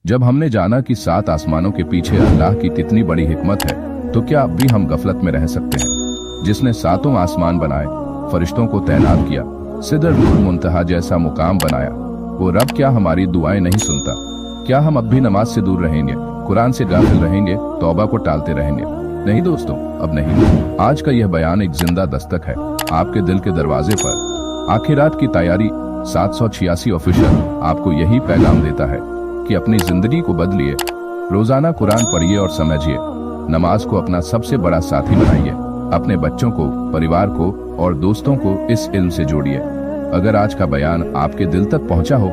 जब हमने जाना कि 7 आसमानों के पीछे अल्लाह की कितनी बड़ी हिकमत है, तो क्या अब भी हम गफलत में रह सकते हैं? जिसने 7 आसमान बनाए, फरिश्तों को तैनात किया, सिदरतुल मुंतहा जैसा मुकाम बनाया, वो रब क्या हमारी दुआएं नहीं सुनता? क्या हम अब भी नमाज से दूर रहेंगे, कुरान से गाफिल रहेंगे, तौबा को टालते रहेंगे? नहीं दोस्तों, अब नहीं। आज का यह बयान एक जिंदा दस्तक है आपके दिल के दरवाजे पर। आखिरात की तैयारी 786 ऑफिशियल आपको यही पैगाम देता है कि अपनी जिंदगी को बदलिए, रोजाना कुरान पढ़िए और समझिए, नमाज को अपना सबसे बड़ा साथी बनाइए, अपने बच्चों को, परिवार को और दोस्तों को इस इल्म से जोड़िए। अगर आज का बयान आपके दिल तक पहुंचा हो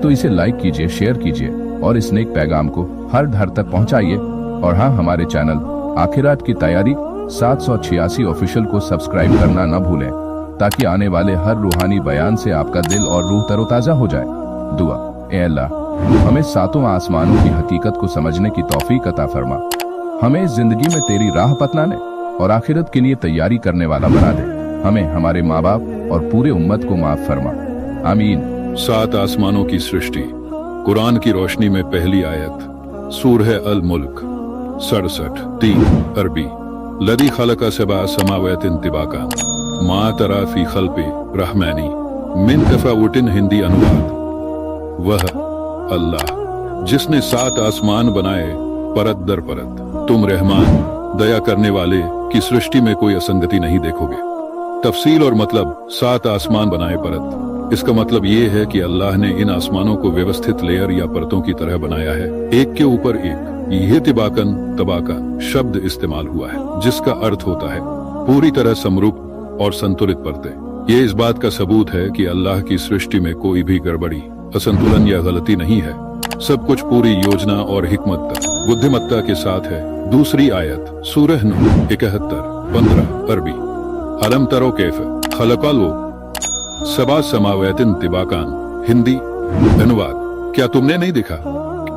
तो इसे लाइक कीजिए, शेयर कीजिए और इस नेक पैगाम को हर घर तक पहुंचाइए। और हाँ, हमारे चैनल आखिरात की तैयारी 786 ऑफिशियल को सब्सक्राइब करना न भूलें, ताकि आने वाले हर रूहानी बयान से आपका दिल और रूह तरोताजा हो जाए। दुआ, ए अल्लाह, हमें 7 आसमानों की हकीकत को समझने की तौफीक अता फरमा, हमें इस जिंदगी में तेरी राह पतलाने और आखिरत के लिए तैयारी करने वाला बना दे। हमें, हमारे माँ बाप और पूरे उम्मत को माफ फरमा, आमीन। 7 आसमानों की सृष्टि, कुरान की रोशनी में पहली आयत, सूरह अल मुल्क 67 3 अरबी। लदी खलका सबा समावतिन तिबाका मा तरा फी खल्क़ि रहमानी मिन तफावुतिन। हिंदी अनुवाद। वह अल्लाह जिसने 7 आसमान बनाए परत दर परत, तुम रहमान दया करने वाले की सृष्टि में कोई असंगति नहीं देखोगे। तफसील और मतलब, 7 आसमान बनाए परत, इसका मतलब ये है कि अल्लाह ने इन आसमानों को व्यवस्थित लेयर या परतों की तरह बनाया है, एक के ऊपर एक। यह तिबाकन तबाकन शब्द इस्तेमाल हुआ है, जिसका अर्थ होता है पूरी तरह समरूप और संतुलित परतें। ये इस बात का सबूत है कि अल्लाह की सृष्टि में कोई भी गड़बड़ी, असंतुलन या गलती नहीं है। सब कुछ पूरी योजना और हिकमत, बुद्धिमत्ता के साथ है। दूसरी आयत, सूरह नूह 71 15 अरबी। अलम तरो कैफ खलक़ल सबा समावतिन तिबाकान। हिंदी अनुवाद। क्या तुमने नहीं देखा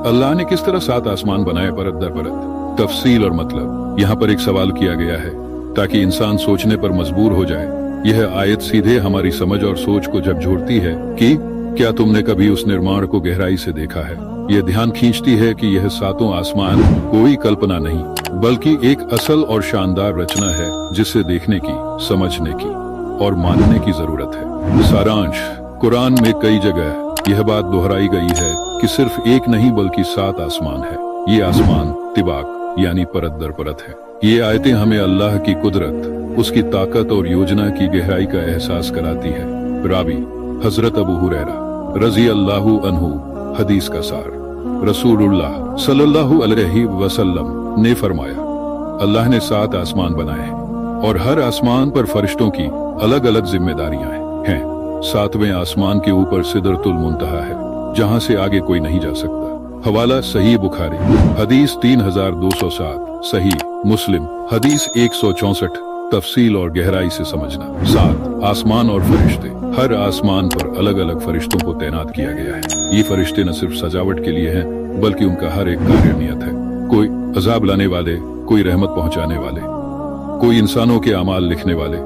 अल्लाह ने किस तरह 7 आसमान बनाए परत दर परत? तफसील और मतलब, यहाँ पर एक सवाल किया गया है ताकि इंसान सोचने पर मजबूर हो जाए। यह आयत सीधे हमारी समझ और सोच को झकझोरती है कि क्या तुमने कभी उस निर्माण को गहराई से देखा है? यह ध्यान खींचती है कि यह 7 आसमान कोई कल्पना नहीं, बल्कि एक असल और शानदार रचना है, जिसे देखने की, समझने की और मानने की जरूरत है। सारांश, कुरान में कई जगह यह बात दोहराई गई है कि सिर्फ एक नहीं बल्कि 7 आसमान है। ये आसमान तिबाक यानी परत दर परत है। ये आयतें हमें अल्लाह की कुदरत, उसकी ताकत और योजना की गहराई का एहसास कराती है। रावी हजरत अबू हुरैरा रजी अल्लाहु अन्हु। हदीस का सार, रसूलुल्लाह सल्लल्लाहु अलैहि वसल्लम ने फरमाया, अल्लाह ने 7 आसमान बनाए हैं और हर आसमान पर फरिश्तों की अलग अलग जिम्मेदारियां हैं। 7वें आसमान के ऊपर सिदरतुल मुंतहा है, जहां से आगे कोई नहीं जा सकता। हवाला सही बुखारी हदीस 3207, सही मुस्लिम हदीस 164। तफसील और गहराई से समझना। 7 आसमान और फरिश्ते, हर आसमान पर अलग अलग फरिश्तों को तैनात किया गया है। ये फरिश्ते न सिर्फ सजावट के लिए हैं, बल्कि उनका हर एक कार्य नियत है। कोई अजाब लाने वाले, कोई रहमत पहुंचाने वाले, कोई इंसानों के अमाल लिखने वाले।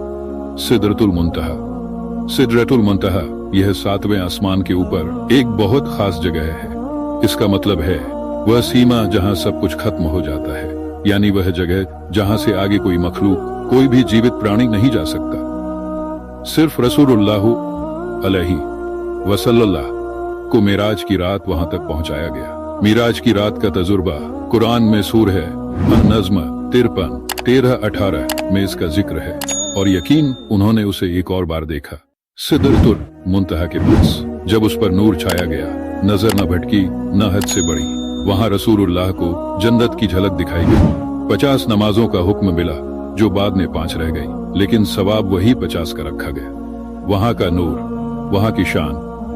सिदरतुल मुंतहा, सिदरतुल मुंतहा यह 7वें आसमान के ऊपर एक बहुत खास जगह है। इसका मतलब है वह सीमा जहां सब कुछ खत्म हो जाता है, यानी वह जगह जहां से आगे कोई मखलूक, कोई भी जीवित प्राणी नहीं जा सकता। सिर्फ रसूलुल्लाह अलैहि वसल्लम को मेराज की रात वहां तक पहुंचाया गया। मेराज की रात का तजुर्बा कुरान में सूरह अन-नज़्म 53 13-18 में इसका जिक्र है, और यकीन उन्होंने उसे एक और बार देखा। सिदरतुल मुंतहा के पास जब उस पर नूर छाया गया, नजर न भटकी न हद से बढ़ी। वहां रसूलुल्लाह को जन्नत की झलक दिखाई गई। 50 नमाजों का हुक्म मिला, जो बाद में 5 रह गई, लेकिन सवाब वही 50 का रखा गया। वहां का नूर, वहां की शान,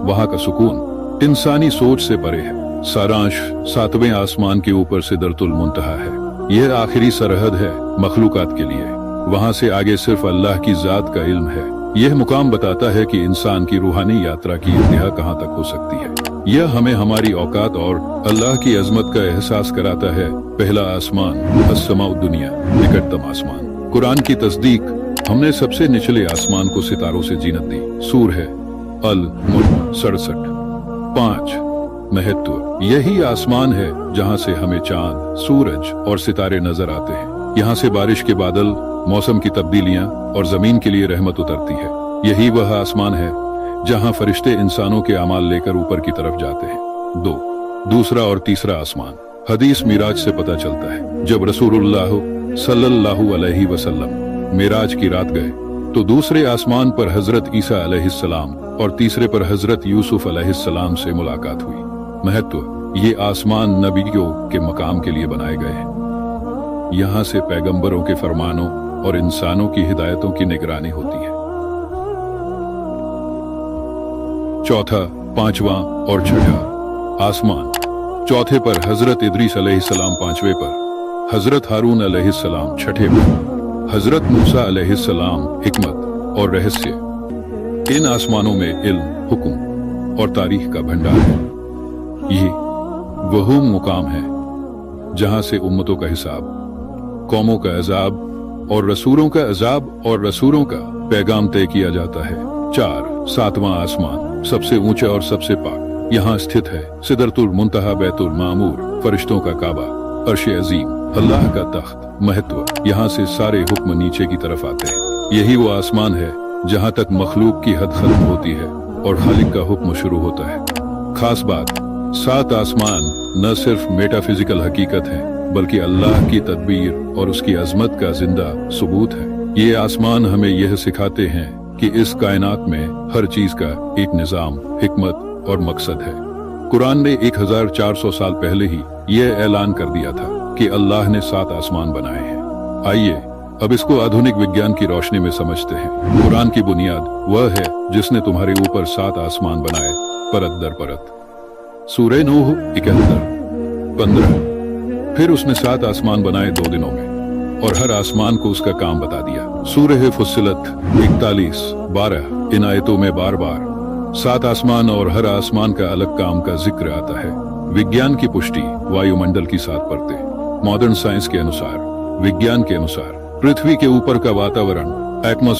वहां का सुकून इंसानी सोच से परे है। सारांश, 7वें आसमान के ऊपर सिदरतुल मुंतहा है। यह आखिरी सरहद है मखलूकात के लिए। वहां से आगे सिर्फ अल्लाह की जात का इल्म है। यह मुकाम बताता है कि इंसान की रूहानी यात्रा की इंतहा कहां तक हो सकती है। यह हमें हमारी औकात और अल्लाह की अजमत का एहसास कराता है। पहला आसमान, अस्समाउ दुनिया, निकटतम आसमान। कुरान की तस्दीक, हमने सबसे निचले आसमान को सितारों से जीनत दी। सूरह अल मुल्क 67 5 महत्व। यही आसमान है जहां से हमें चांद, सूरज और सितारे नजर आते हैं। यहाँ से बारिश के बादल, मौसम की तब्दीलियां और जमीन के लिए रहमत उतरती है। यही वह आसमान है जहां फरिश्ते इंसानों के अमाल लेकर ऊपर की तरफ जाते हैं। दूसरा और तीसरा आसमान। हदीस मिराज से पता चलता है, जब रसूलुल्लाह सल्लल्लाहु अलैहि वसल्लम मिराज की रात गए तो दूसरे आसमान पर हजरत ईसा अलैहिस्सलाम और तीसरे पर हजरत यूसुफ अलैहिस्सलाम से मुलाकात हुई। महत्व। ये आसमान नबियों के मकाम के लिए बनाए गए हैं। यहाँ से पैगंबरों के फरमानों और इंसानों की हिदायतों की निगरानी होती है। चौथा, पांचवा और छठा आसमान। चौथे पर हजरत इदरीस अलैहिस्सलाम, पांचवे पर हजरत हारून अलैहिस्सलाम, छठे पर हजरत मूसा अलैहिस्सलाम, हिकमत और रहस्य। इन आसमानों में इल्म, हुक्म और तारीख का भंडार है। ये वह मुकाम है जहां से उम्मतों का हिसाब, कौमों का अजाब और रसूलों का अजाब और रसूलों का पैगाम तय किया जाता है। चार, सातवां आसमान, सबसे ऊंचा और सबसे पाक। यहाँ स्थित है सिदरतुल मुंतहा, बैतुल मामूर, फरिश्तों का काबा, अर्श अजीम, अल्लाह का तख्त। महत्व। यहाँ से सारे हुक्म नीचे की तरफ आते हैं। यही वो आसमान है जहाँ तक मखलूक की हद खत्म होती है और खालिक का हुक्म शुरू होता है। खास बात, 7 आसमान न सिर्फ मेटाफिजिकल हकीकत है बल्कि अल्लाह की तदबीर और उसकी अजमत का जिंदा सबूत है। ये आसमान हमें यह सिखाते हैं कि इस कायनात में हर चीज का एक निजाम, हिकमत और मकसद है। कुरान ने 1400 साल पहले ही यह ऐलान कर दिया था कि अल्लाह ने 7 आसमान बनाए हैं। आइए अब इसको आधुनिक विज्ञान की रोशनी में समझते हैं। कुरान की बुनियाद वह है जिसने तुम्हारे ऊपर 7 आसमान बनाए, परत दर परत। सूरह नूह 71-15। फिर उसने 7 आसमान बनाए 2 दिनों में और हर आसमान को उसका काम बता दिया। सूरह फुस्सिलत 41-12। इन आयतों में बार बार 7 आसमान और हर आसमान का अलग काम का जिक्र आता है। विज्ञान की पुष्टि। वायुमंडल की 7 परतें। मॉडर्न साइंस के अनुसार, विज्ञान के अनुसार पृथ्वी के ऊपर का वातावरण, एटमॉस्फेयर